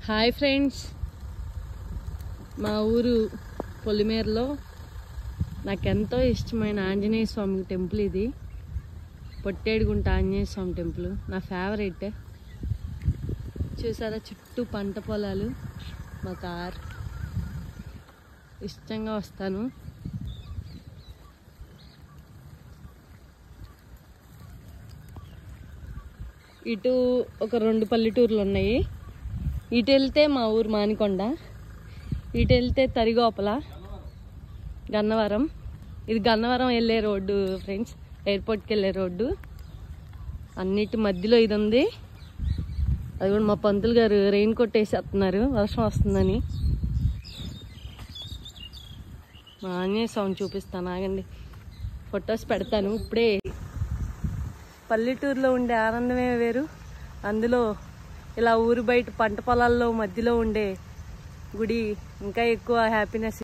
Hi friends, మా ఊరు పొలిమేరలో నాకెంతో ఇష్టమైన ఆంజనేయ స్వామి టెంపుల్ ఇది. పొట్టేడుగుంట ఆంజనేయ స్వామి టెంపుల్ నా ఫేవరెట్. చూసారా, చుట్టూ పంట పొలాలు, మా కార్. ఇష్టంగా వస్తాను. ఇటు ఒక 2 పల్లెటూర్లు ఉన్నాయి. ఇటు వెళ్తే మా ఊరు మానికొండ, ఇటు వెళ్తే తరిగోపల, గన్నవరం. ఇది గన్నవరం వెళ్ళే రోడ్డు ఫ్రెండ్స్, ఎయిర్పోర్ట్కి వెళ్ళే రోడ్డు. అన్నిటి మధ్యలో ఇది ఉంది. అది కూడా మా పంతులు గారు రెయిన్ కోట్ వేసేస్తున్నారు వర్షం వస్తుందని. మా ఆంజనేయ స్వామి చూపిస్తాను, ఆగండి, ఫొటోస్ పెడతాను. ఇప్పుడే పల్లెటూరులో ఉండే ఆనందమే వేరు. అందులో ఇలా ఊరు బయట పంట పొలాల్లో మధ్యలో ఉండే గుడి ఇంకా ఎక్కువ హ్యాపీనెస్.